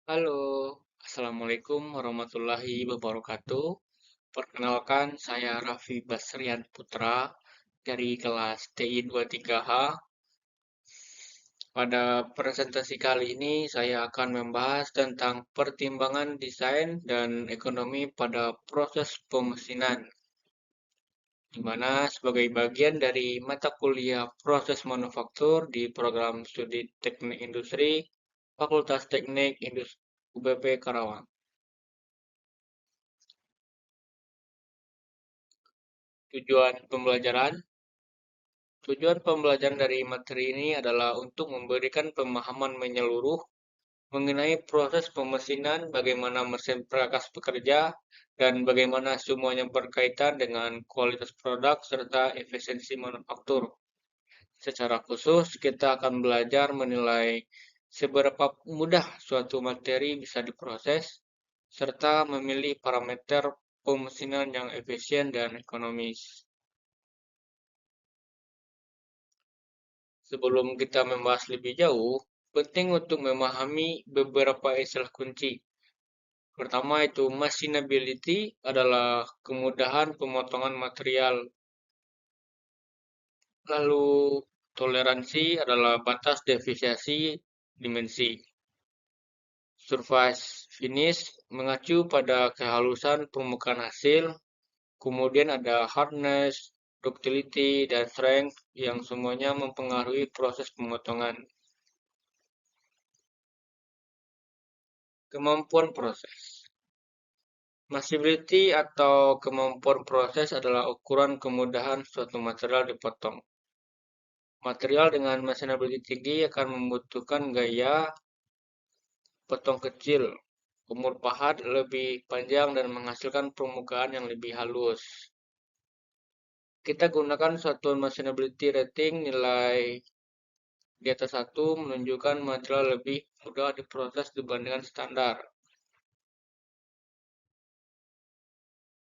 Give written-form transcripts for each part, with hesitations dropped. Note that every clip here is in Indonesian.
Halo, Assalamualaikum warahmatullahi wabarakatuh. Perkenalkan, saya Raffi Basrian Putra dari kelas TI 23H. Pada presentasi kali ini, saya akan membahas tentang pertimbangan desain dan ekonomi pada proses pemesinan, di mana sebagai bagian dari mata kuliah proses manufaktur di program studi Teknik Industri, Fakultas Teknik Industri UBP Karawang. Tujuan pembelajaran Tujuan pembelajaran dari materi ini adalah untuk memberikan pemahaman menyeluruh mengenai proses pemesinan, bagaimana mesin prakas bekerja, dan bagaimana semuanya berkaitan dengan kualitas produk serta efisiensi manufaktur. Secara khusus, kita akan belajar menilai seberapa mudah suatu materi bisa diproses, serta memilih parameter pemesinan yang efisien dan ekonomis. Sebelum kita membahas lebih jauh, penting untuk memahami beberapa istilah kunci. Pertama itu machinability adalah kemudahan pemotongan material. Lalu toleransi adalah batas deviasi dimensi. Surface finish mengacu pada kehalusan permukaan hasil. Kemudian ada hardness, ductility, dan strength yang semuanya mempengaruhi proses pemotongan. Kemampuan proses. Masibility atau kemampuan proses adalah ukuran kemudahan suatu material dipotong. Material dengan masibility tinggi akan membutuhkan gaya potong kecil, umur pahat lebih panjang dan menghasilkan permukaan yang lebih halus. Kita gunakan satuan masibility rating nilai di atas 1 menunjukkan material lebih mudah diproses dibandingkan standar.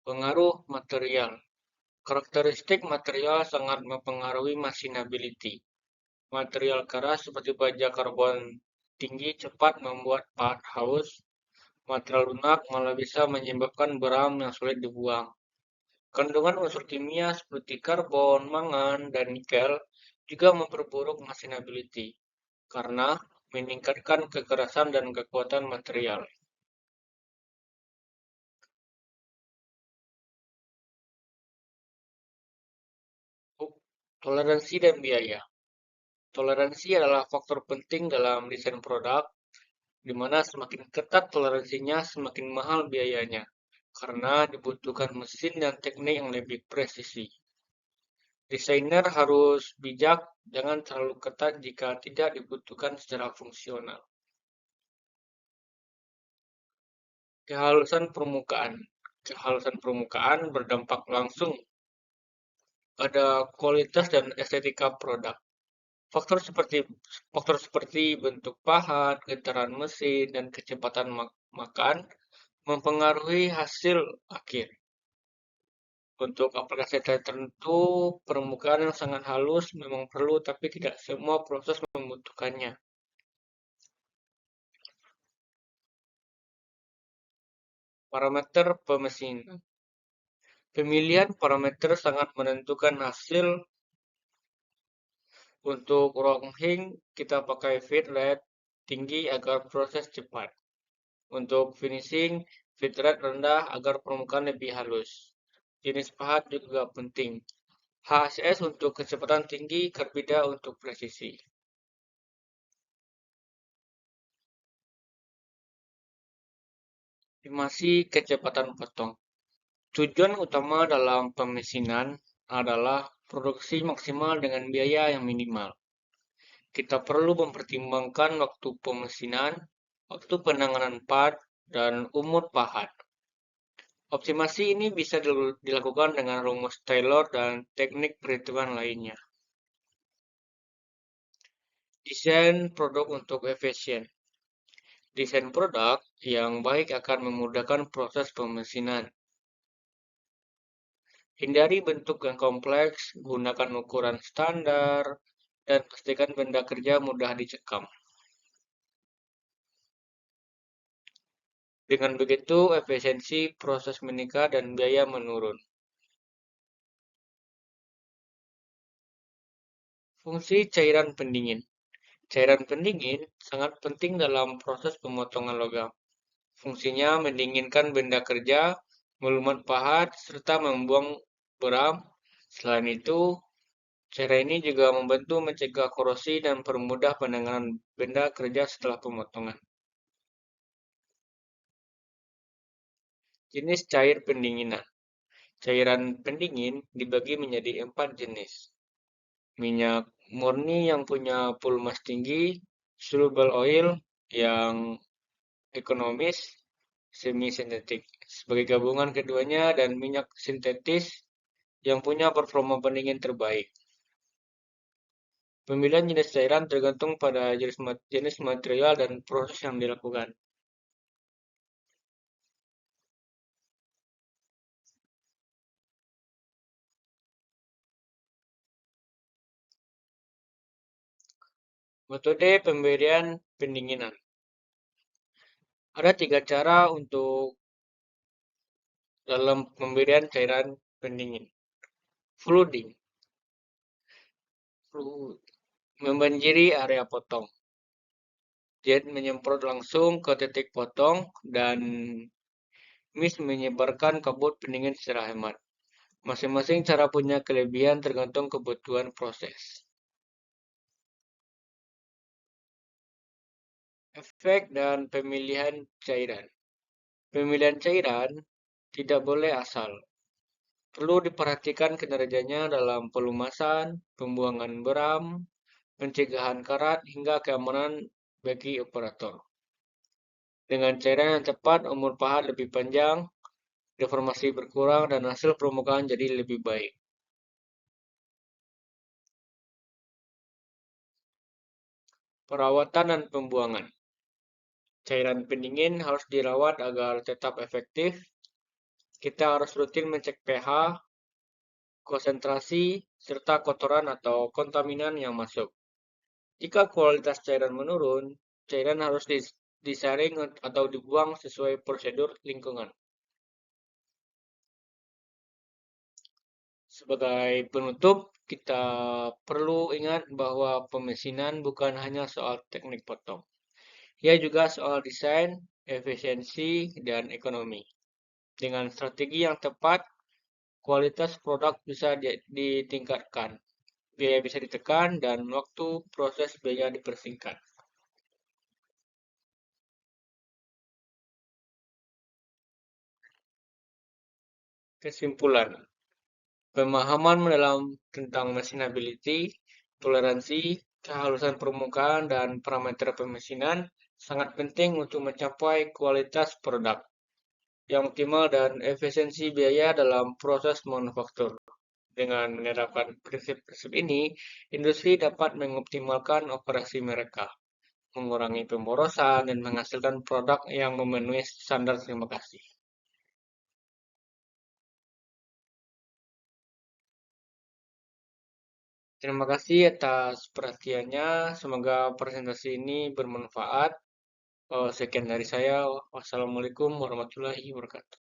Pengaruh material. Karakteristik material sangat mempengaruhi machinability. Material keras seperti baja karbon tinggi cepat membuat pahat haus. Material lunak malah bisa menyebabkan beram yang sulit dibuang. Kandungan unsur kimia seperti karbon, mangan, dan nikel juga memperburuk machinability karena meningkatkan kekerasan dan kekuatan material. Toleransi dan biaya. Toleransi adalah faktor penting dalam desain produk, di mana semakin ketat toleransinya, semakin mahal biayanya, karena dibutuhkan mesin dan teknik yang lebih presisi. Desainer harus bijak, jangan terlalu ketat jika tidak dibutuhkan secara fungsional. Kehalusan permukaan. Kehalusan permukaan berdampak langsung pada kualitas dan estetika produk. Faktor seperti bentuk pahat, getaran mesin, dan kecepatan makan mempengaruhi hasil akhir. Untuk aplikasi tertentu, permukaan yang sangat halus memang perlu, tapi tidak semua proses membutuhkannya. Parameter pemesinan. Pemilihan parameter sangat menentukan hasil. Untuk ronghing, kita pakai feed rate tinggi agar proses cepat. Untuk finishing, feed rate rendah agar permukaan lebih halus. Jenis pahat juga penting. HSS untuk kecepatan tinggi, Carbida untuk presisi. Estimasi kecepatan potong. Tujuan utama dalam pemesinan adalah produksi maksimal dengan biaya yang minimal. Kita perlu mempertimbangkan waktu pemesinan, waktu penanganan part, dan umur pahat. Optimasi ini bisa dilakukan dengan rumus Taylor dan teknik perhitungan lainnya. Desain produk untuk efisien. Desain produk yang baik akan memudahkan proses pemesinan. Hindari bentuk yang kompleks, gunakan ukuran standar, dan pastikan benda kerja mudah dicekam. Dengan begitu, efisiensi proses menikah dan biaya menurun. Fungsi cairan pendingin. Cairan pendingin sangat penting dalam proses pemotongan logam. Fungsinya mendinginkan benda kerja, melumat pahat, serta membuang beram. Selain itu, cara ini juga membantu mencegah korosi dan mempermudah penanganan benda kerja setelah pemotongan. Jenis cair pendinginan. Cairan pendingin dibagi menjadi 4 jenis. Minyak murni yang punya volume tinggi, soluble oil yang ekonomis, semi-sintetik. Sebagai gabungan keduanya dan minyak sintetis yang punya performa pendingin terbaik. Pemilihan jenis cairan tergantung pada jenis material dan proses yang dilakukan. Metode pemberian pendinginan. Ada 3 cara untuk dalam pemberian cairan pendingin. Flooding. Membanjiri area potong. Jet menyemprot langsung ke titik potong dan mist menyebarkan kabut pendingin secara hemat. Masing-masing cara punya kelebihan tergantung kebutuhan proses. Efek dan pemilihan cairan. Pemilihan cairan tidak boleh asal. Perlu diperhatikan kinerjanya dalam pelumasan, pembuangan beram, pencegahan karat, hingga keamanan bagi operator. Dengan cairan yang tepat, umur pahat lebih panjang, deformasi berkurang, dan hasil permukaan jadi lebih baik. Perawatan dan pembuangan. Cairan pendingin harus dirawat agar tetap efektif. Kita harus rutin mengecek pH, konsentrasi, serta kotoran atau kontaminan yang masuk. Jika kualitas cairan menurun, cairan harus disaring atau dibuang sesuai prosedur lingkungan. Sebagai penutup, kita perlu ingat bahwa pemesinan bukan hanya soal teknik potong. Ia juga soal desain, efisiensi, dan ekonomi. Dengan strategi yang tepat, kualitas produk bisa ditingkatkan, biaya bisa ditekan, dan waktu proses biaya dipersingkat. Kesimpulan, pemahaman mendalam tentang machinability, toleransi, kehalusan permukaan, dan parameter pemesinan sangat penting untuk mencapai kualitas produk yang optimal dan efisiensi biaya dalam proses manufaktur. Dengan menerapkan prinsip-prinsip ini, industri dapat mengoptimalkan operasi mereka, mengurangi pemborosan, dan menghasilkan produk yang memenuhi standar. Terima kasih. Terima kasih atas perhatiannya. Semoga presentasi ini bermanfaat. Sekian dari saya. Wassalamualaikum warahmatullahi wabarakatuh.